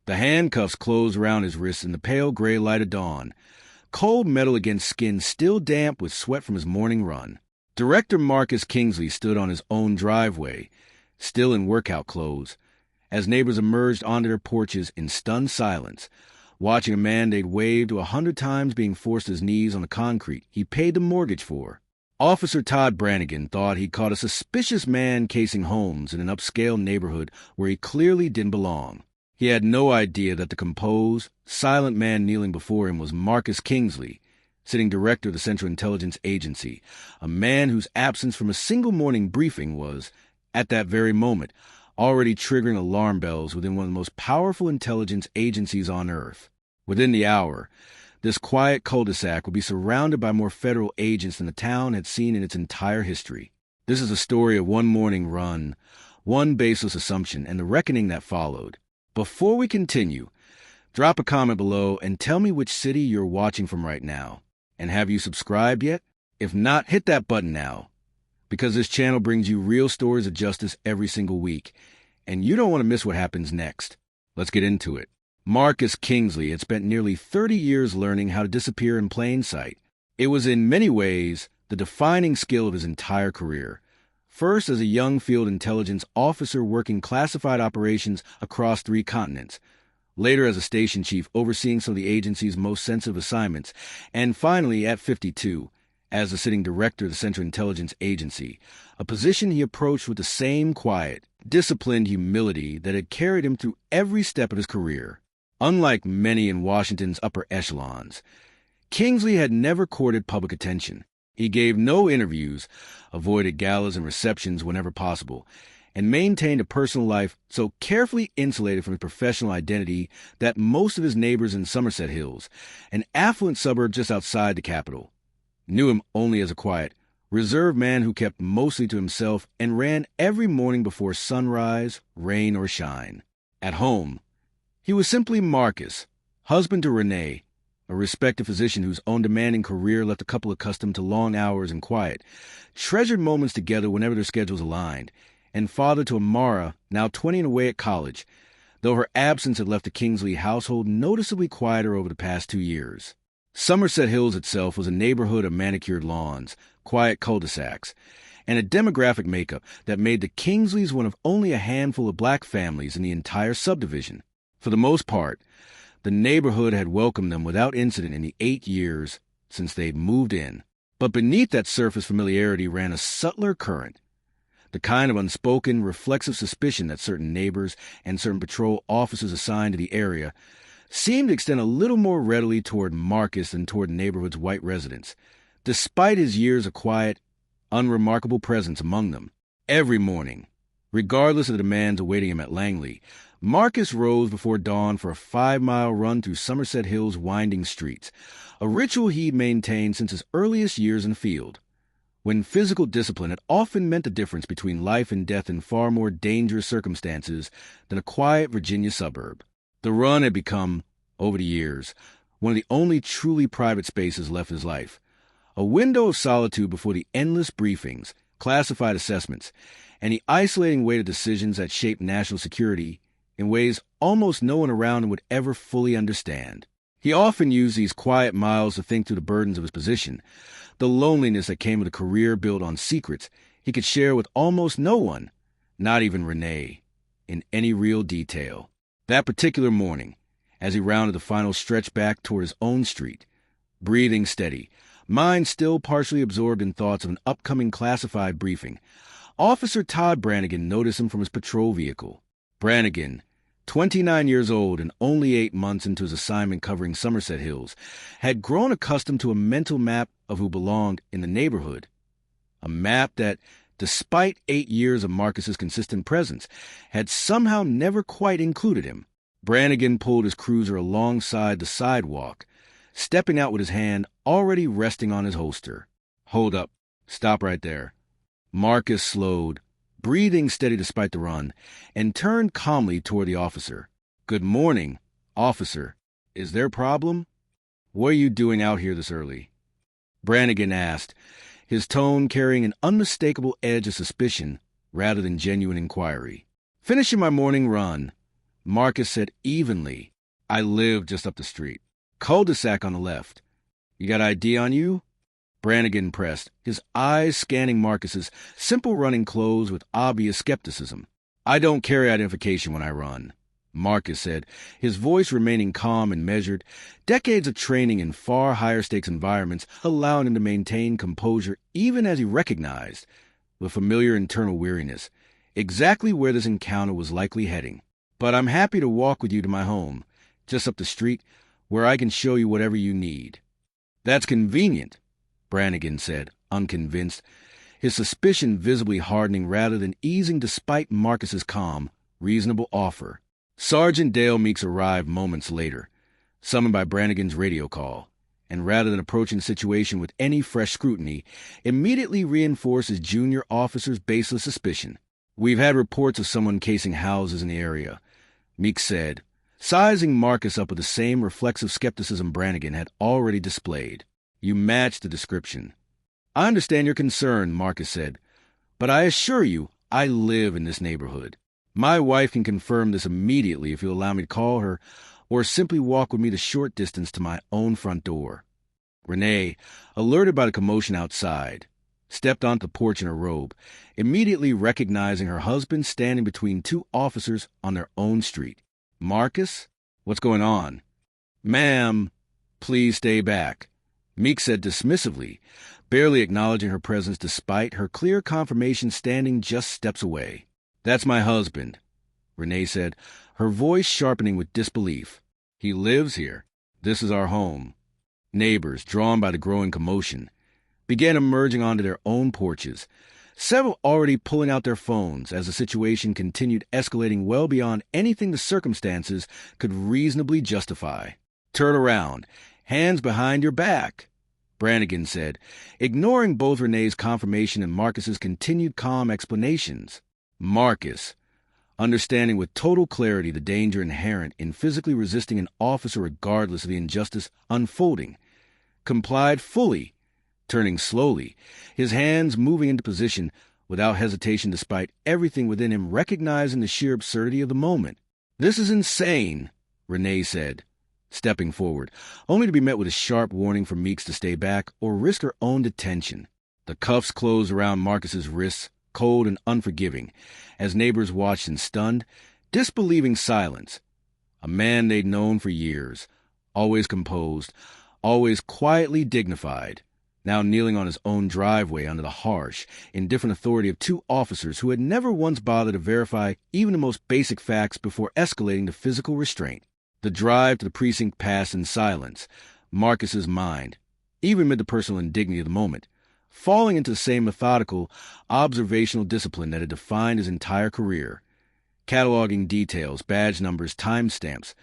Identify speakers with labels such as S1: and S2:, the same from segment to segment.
S1: The handcuffs closed around his wrists in the pale gray light of dawn, cold metal against skin still damp with sweat from his morning run. Director Marcus Kingsley stood on his own driveway, still in workout clothes, as neighbors emerged onto their porches in stunned silence, watching a man they'd waved to 100 times being forced to his knees on the concrete he paid the mortgage for. Officer Brannigan thought he'd caught a suspicious man casing homes in an upscale neighborhood where he clearly didn't belong. He had no idea that the composed, silent man kneeling before him was Marcus Kingsley, sitting director of the Central Intelligence Agency, a man whose absence from a single morning briefing was, at that very moment, already triggering alarm bells within one of the most powerful intelligence agencies on Earth. Within the hour, this quiet cul-de-sac would be surrounded by more federal agents than the town had seen in its entire history. This is a story of one morning run, one baseless assumption, and the reckoning that followed. Before we continue, drop a comment below and tell me which city you're watching from right now. And have you subscribed yet? If not, hit that button now, because this channel brings you real stories of justice every single week, and you don't want to miss what happens next. Let's get into it. Marcus Kingsley had spent nearly 30 years learning how to disappear in plain sight. It was in many ways the defining skill of his entire career. First as a young field intelligence officer working classified operations across 3 continents, later as a station chief overseeing some of the agency's most sensitive assignments, and finally at 52, as the sitting director of the Central Intelligence Agency, a position he approached with the same quiet, disciplined humility that had carried him through every step of his career. Unlike many in Washington's upper echelons, Kingsley had never courted public attention. He gave no interviews, avoided galas and receptions whenever possible, and maintained a personal life so carefully insulated from his professional identity that most of his neighbors in Somerset Hills, an affluent suburb just outside the capital, knew him only as a quiet, reserved man who kept mostly to himself and ran every morning before sunrise, rain or shine. At home, he was simply Marcus, husband to Renee, a respected physician whose own demanding career left the couple accustomed to long hours and quiet, treasured moments together whenever their schedules aligned, and father to Amara, now 20 and away at college, though her absence had left the Kingsley household noticeably quieter over the past 2 years. Somerset Hills itself was a neighborhood of manicured lawns, quiet cul-de-sacs, and a demographic makeup that made the Kingsleys one of only a handful of black families in the entire subdivision. For the most part, the neighborhood had welcomed them without incident in the 8 years since they'd moved in. But beneath that surface familiarity ran a subtler current, the kind of unspoken, reflexive suspicion that certain neighbors and certain patrol officers assigned to the area seemed to extend a little more readily toward Marcus than toward the neighborhood's white residents, despite his years of quiet, unremarkable presence among them. Every morning, regardless of the demands awaiting him at Langley, Marcus rose before dawn for a 5-mile run through Somerset Hill's winding streets, a ritual he'd maintained since his earliest years in the field, when physical discipline had often meant the difference between life and death in far more dangerous circumstances than a quiet Virginia suburb. The run had become, over the years, one of the only truly private spaces left in his life, a window of solitude before the endless briefings, classified assessments, and the isolating weight of decisions that shaped national security in ways almost no one around him would ever fully understand. He often used these quiet miles to think through the burdens of his position, the loneliness that came with a career built on secrets he could share with almost no one, not even Renee, in any real detail. That particular morning, as he rounded the final stretch back toward his own street, breathing steady, mind still partially absorbed in thoughts of an upcoming classified briefing, Officer Brannigan noticed him from his patrol vehicle. Brannigan, 29 years old and only 8 months into his assignment covering Somerset Hills, had grown accustomed to a mental map of who belonged in the neighborhood. A map that, despite 8 years of Marcus's consistent presence, had somehow never quite included him. Brannigan pulled his cruiser alongside the sidewalk, stepping out with his hand already resting on his holster. "Hold up. Stop right there." Marcus slowed, breathing steady despite the run, and turned calmly toward the officer. "Good morning, officer. Is there a problem? What are you doing out here this early?" Brannigan asked, his tone carrying an unmistakable edge of suspicion rather than genuine inquiry. "Finishing my morning run. Marcus said evenly. I live just up the street. Cul-de-sac on the left. You got ID on you? Brannigan pressed, his eyes scanning Marcus's simple running clothes with obvious skepticism. I don't carry identification when I run, Marcus said, his voice remaining calm and measured, decades of training in far higher stakes environments allowing him to maintain composure even as he recognized, with familiar internal weariness, exactly where this encounter was likely heading. But I'm happy to walk with you to my home, just up the street, where I can show you whatever you need. That's convenient, Brannigan said, unconvinced, his suspicion visibly hardening rather than easing despite Marcus's calm, reasonable offer. Sergeant Dale Meeks arrived moments later, summoned by Brannigan's radio call, and rather than approaching the situation with any fresh scrutiny, immediately reinforced his junior officer's baseless suspicion. We've had reports of someone casing houses in the area, Meeks said, sizing Marcus up with the same reflexive skepticism Brannigan had already displayed. You match the description. I understand your concern, Marcus said, but I assure you I live in this neighborhood. My wife can confirm this immediately if you'll allow me to call her, or simply walk with me the short distance to my own front door. Renee, alerted by the commotion outside, stepped onto the porch in her robe, immediately recognizing her husband standing between two officers on their own street. Marcus? What's going on? Ma'am, please stay back, Meek said dismissively, barely acknowledging her presence despite her clear confirmation standing just steps away. That's my husband, Renee said, her voice sharpening with disbelief. He lives here. This is our home. Neighbors, drawn by the growing commotion, began emerging onto their own porches, several already pulling out their phones as the situation continued escalating well beyond anything the circumstances could reasonably justify. Turn around. Hands behind your back, Brannigan said, ignoring both Renee's confirmation and Marcus's continued calm explanations. Marcus, understanding with total clarity the danger inherent in physically resisting an officer regardless of the injustice unfolding, complied fully, turning slowly, his hands moving into position without hesitation despite everything within him recognizing the sheer absurdity of the moment. This is insane, Renee said, stepping forward, only to be met with a sharp warning from Meeks to stay back or risk her own detention. The cuffs closed around Marcus's wrists, cold and unforgiving, as neighbors watched in stunned, disbelieving silence. A man they'd known for years, always composed, always quietly dignified, now kneeling on his own driveway under the harsh, indifferent authority of two officers who had never once bothered to verify even the most basic facts before escalating to physical restraint. The drive to the precinct passed in silence, Marcus's mind, even amid the personal indignity of the moment, falling into the same methodical, observational discipline that had defined his entire career, cataloging details, badge numbers, timestamps,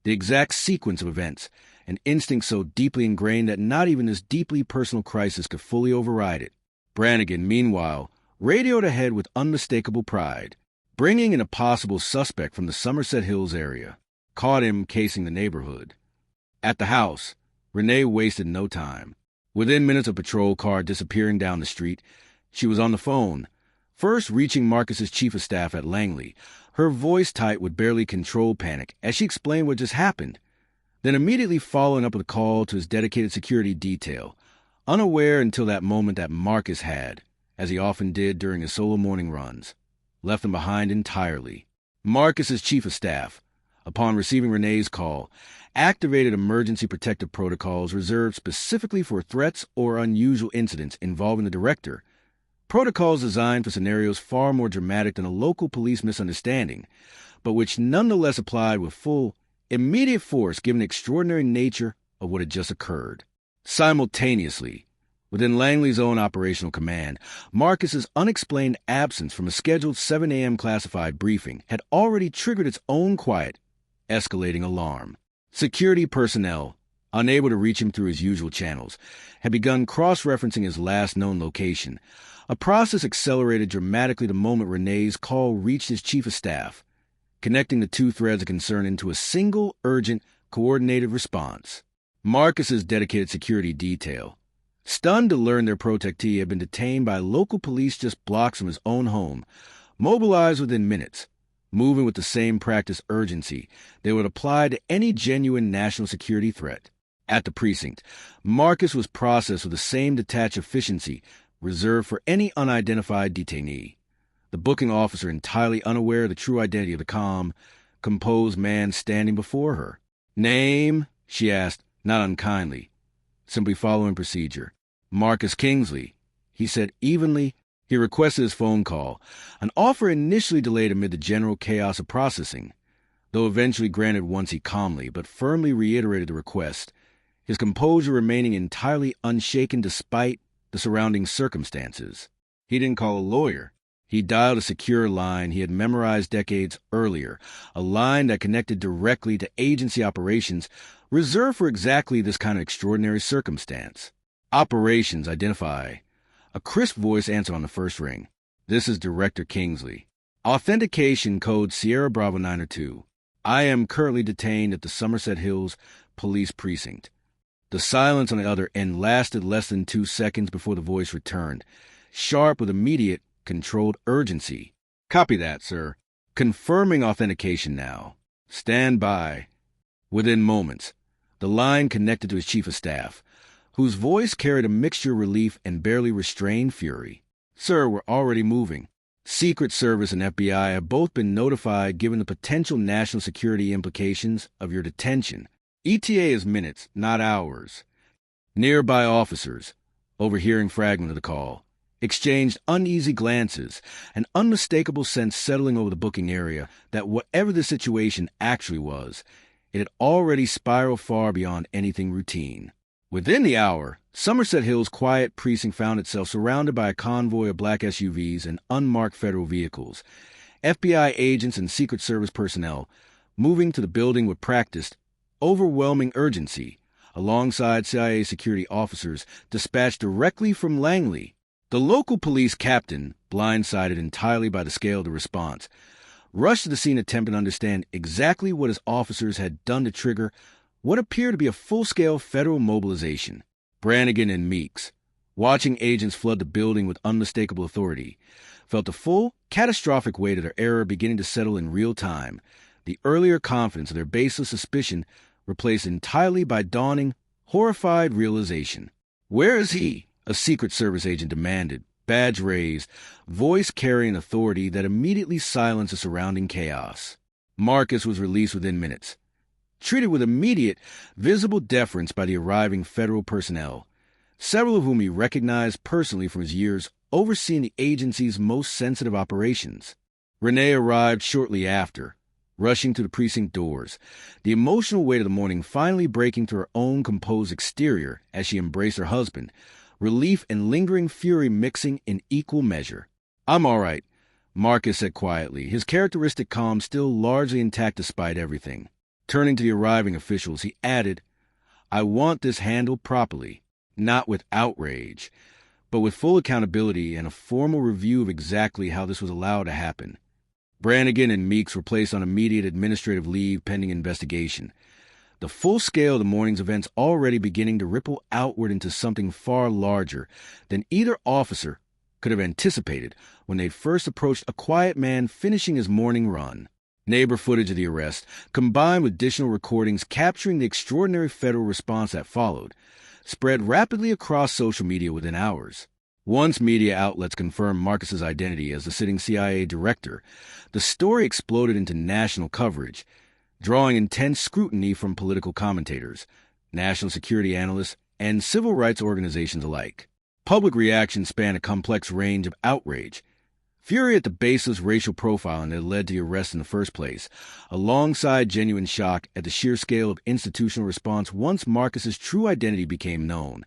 S1: the exact sequence of events, an instinct so deeply ingrained that not even this deeply personal crisis could fully override it. Brannigan, meanwhile, radioed ahead with unmistakable pride, bringing in a possible suspect from the Somerset Hills area. Caught him casing the neighborhood. At the house, Renee wasted no time. Within minutes of patrol car disappearing down the street, she was on the phone, first reaching Marcus's chief of staff at Langley, her voice tight with barely controlled panic as she explained what just happened, then immediately following up with a call to his dedicated security detail, unaware until that moment that Marcus had, as he often did during his solo morning runs, left him behind entirely. Marcus's chief of staff, upon receiving Renee's call, activated emergency protective protocols reserved specifically for threats or unusual incidents involving the director, protocols designed for scenarios far more dramatic than a local police misunderstanding, but which nonetheless applied with full, immediate force given the extraordinary nature of what had just occurred. Simultaneously, within Langley's own operational command, Marcus's unexplained absence from a scheduled 7 a.m. classified briefing had already triggered its own quiet, escalating alarm. Security personnel, unable to reach him through his usual channels, had begun cross-referencing his last known location, a process accelerated dramatically the moment Renee's call reached his chief of staff, connecting the two threads of concern into a single, urgent, coordinated response. Marcus's dedicated security detail, stunned to learn their protectee had been detained by local police just blocks from his own home, mobilized within minutes, moving with the same practiced urgency they would apply to any genuine national security threat. At the precinct, Marcus was processed with the same detached efficiency reserved for any unidentified detainee. The booking officer entirely unaware of the true identity of the calm, composed man standing before her. "Name?" she asked, not unkindly, simply following procedure. "Marcus Kingsley," he said evenly. He requested his phone call, an offer initially delayed amid the general chaos of processing, though eventually granted once he calmly but firmly reiterated the request, his composure remaining entirely unshaken despite the surrounding circumstances. He didn't call a lawyer. He dialed a secure line he had memorized decades earlier, a line that connected directly to agency operations reserved for exactly this kind of extraordinary circumstance. "Operations, identify." A crisp voice answered on the first ring. "This is Director Kingsley. Authentication code Sierra Bravo 902. I am currently detained at the Somerset Hills Police Precinct." The silence on the other end lasted less than 2 seconds before the voice returned, sharp with immediate, controlled urgency. "Copy that, sir. Confirming authentication now. Stand by." Within moments, the line connected to his chief of staff, whose voice carried a mixture of relief and barely restrained fury. "Sir, we're already moving. Secret Service and FBI have both been notified given the potential national security implications of your detention. ETA is minutes, not hours." Nearby officers, overhearing fragment of the call, exchanged uneasy glances, an unmistakable sense settling over the booking area that whatever the situation actually was, it had already spiraled far beyond anything routine. Within the hour, Somerset Hills' quiet precinct found itself surrounded by a convoy of black SUVs and unmarked federal vehicles, FBI agents and Secret Service personnel moving to the building with practiced, overwhelming urgency, alongside CIA security officers dispatched directly from Langley. The local police captain, blindsided entirely by the scale of the response, rushed to the scene attempting to understand exactly what his officers had done to trigger what appeared to be a full-scale federal mobilization. Brannigan and Meeks, watching agents flood the building with unmistakable authority, felt the full, catastrophic weight of their error beginning to settle in real time, the earlier confidence of their baseless suspicion replaced entirely by dawning, horrified realization. "Where is he?" a Secret Service agent demanded, badge raised, voice carrying authority that immediately silenced the surrounding chaos. Marcus was released within minutes, treated with immediate, visible deference by the arriving federal personnel, several of whom he recognized personally from his years overseeing the agency's most sensitive operations. Renee arrived shortly after, rushing to the precinct doors, the emotional weight of the morning finally breaking through her own composed exterior as she embraced her husband, relief and lingering fury mixing in equal measure. "I'm all right," Marcus said quietly, his characteristic calm still largely intact despite everything. Turning to the arriving officials, he added, "I want this handled properly, not with outrage, but with full accountability and a formal review of exactly how this was allowed to happen." Brannigan and Meeks were placed on immediate administrative leave pending investigation, the full scale of the morning's events already beginning to ripple outward into something far larger than either officer could have anticipated when they first approached a quiet man finishing his morning run. Neighbor footage of the arrest, combined with additional recordings capturing the extraordinary federal response that followed, spread rapidly across social media within hours. Once media outlets confirmed Marcus's identity as the sitting CIA director, the story exploded into national coverage, drawing intense scrutiny from political commentators, national security analysts, and civil rights organizations alike. Public reaction spanned a complex range of outrage, fury at the baseless racial profiling that led to the arrest in the first place, alongside genuine shock at the sheer scale of institutional response once Marcus's true identity became known,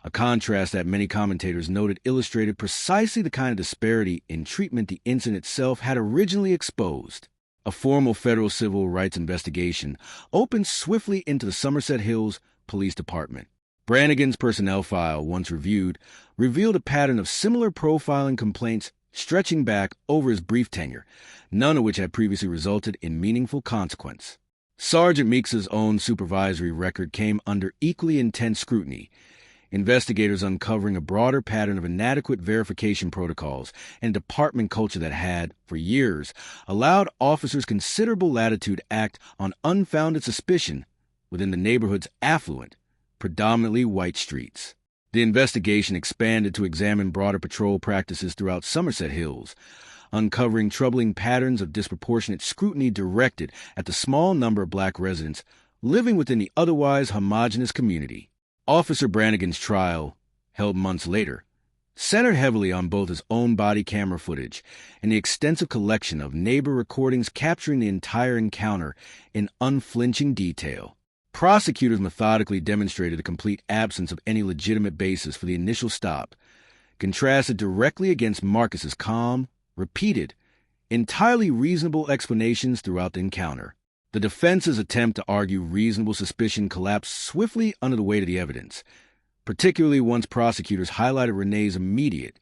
S1: a contrast that many commentators noted illustrated precisely the kind of disparity in treatment the incident itself had originally exposed. A formal federal civil rights investigation opened swiftly into the Somerset Hills Police Department. Brannigan's personnel file, once reviewed, revealed a pattern of similar profiling complaints stretching back over his brief tenure, none of which had previously resulted in meaningful consequence. Sergeant Meeks's own supervisory record came under equally intense scrutiny, investigators uncovering a broader pattern of inadequate verification protocols and department culture that had, for years, allowed officers considerable latitude to act on unfounded suspicion within the neighborhood's affluent, predominantly white streets. The investigation expanded to examine broader patrol practices throughout Somerset Hills, uncovering troubling patterns of disproportionate scrutiny directed at the small number of black residents living within the otherwise homogeneous community. Officer Brannigan's trial, held months later, centered heavily on both his own body camera footage and the extensive collection of neighbor recordings capturing the entire encounter in unflinching detail. Prosecutors methodically demonstrated a complete absence of any legitimate basis for the initial stop, contrasted directly against Marcus's calm, repeated, entirely reasonable explanations throughout the encounter. The defense's attempt to argue reasonable suspicion collapsed swiftly under the weight of the evidence, particularly once prosecutors highlighted Renee's immediate,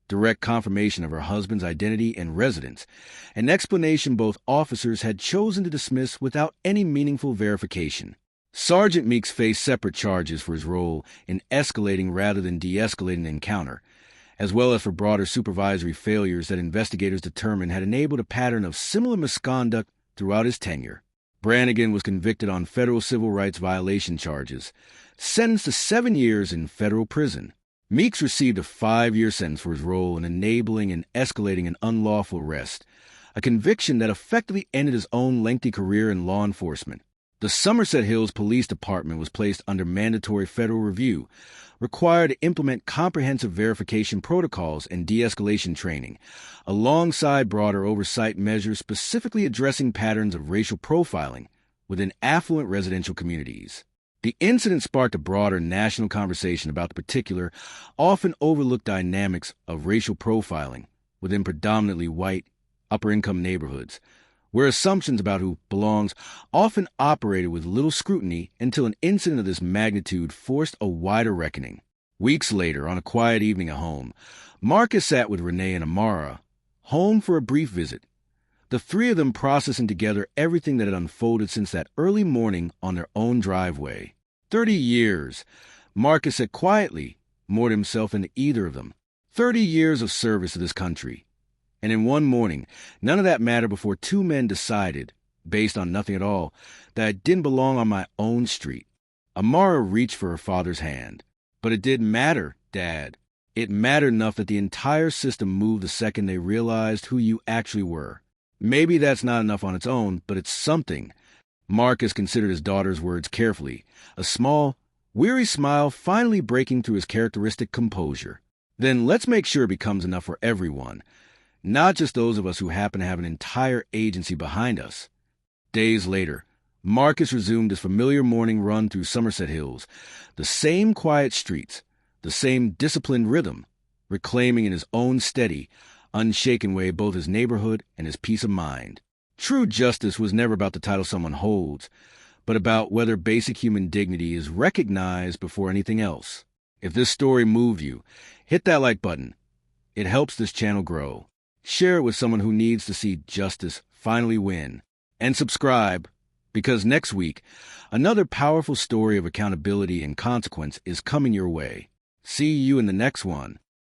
S1: direct confirmation of her husband's identity and residence, an explanation both officers had chosen to dismiss without any meaningful verification. Sergeant Meeks faced separate charges for his role in escalating rather than de-escalating the encounter, as well as for broader supervisory failures that investigators determined had enabled a pattern of similar misconduct throughout his tenure. Brannigan was convicted on federal civil rights violation charges, sentenced to 7 years in federal prison. Meeks received a 5-year sentence for his role in enabling and escalating an unlawful arrest, a conviction that effectively ended his own lengthy career in law enforcement. The Somerset Hills Police Department was placed under mandatory federal review, required to implement comprehensive verification protocols and de-escalation training, alongside broader oversight measures specifically addressing patterns of racial profiling within affluent residential communities. The incident sparked a broader national conversation about the particular, often overlooked dynamics of racial profiling within predominantly white, upper-income neighborhoods, where assumptions about who belongs often operated with little scrutiny until an incident of this magnitude forced a wider reckoning. Weeks later, on a quiet evening at home, Marcus sat with Renee and Amara, home for a brief visit, the three of them processing together everything that had unfolded since that early morning on their own driveway. 30 years, Marcus said quietly, moored himself into either of them. 30 years of service to this country. And in one morning, none of that mattered before two men decided, based on nothing at all, that I didn't belong on my own street. Amara reached for her father's hand. But it didn't matter, Dad. It mattered enough that the entire system moved the second they realized who you actually were. Maybe that's not enough on its own, but it's something. Marcus considered his daughter's words carefully, a small, weary smile finally breaking through his characteristic composure. Then let's make sure it becomes enough for everyone. Not just those of us who happen to have an entire agency behind us. Days later, Marcus resumed his familiar morning run through Somerset Hills, the same quiet streets, the same disciplined rhythm, reclaiming in his own steady, unshaken way both his neighborhood and his peace of mind. True justice was never about the title someone holds, but about whether basic human dignity is recognized before anything else. If this story moved you, hit that like button. It helps this channel grow. Share it with someone who needs to see justice finally win. And subscribe, because next week, another powerful story of accountability and consequence is coming your way. See you in the next one.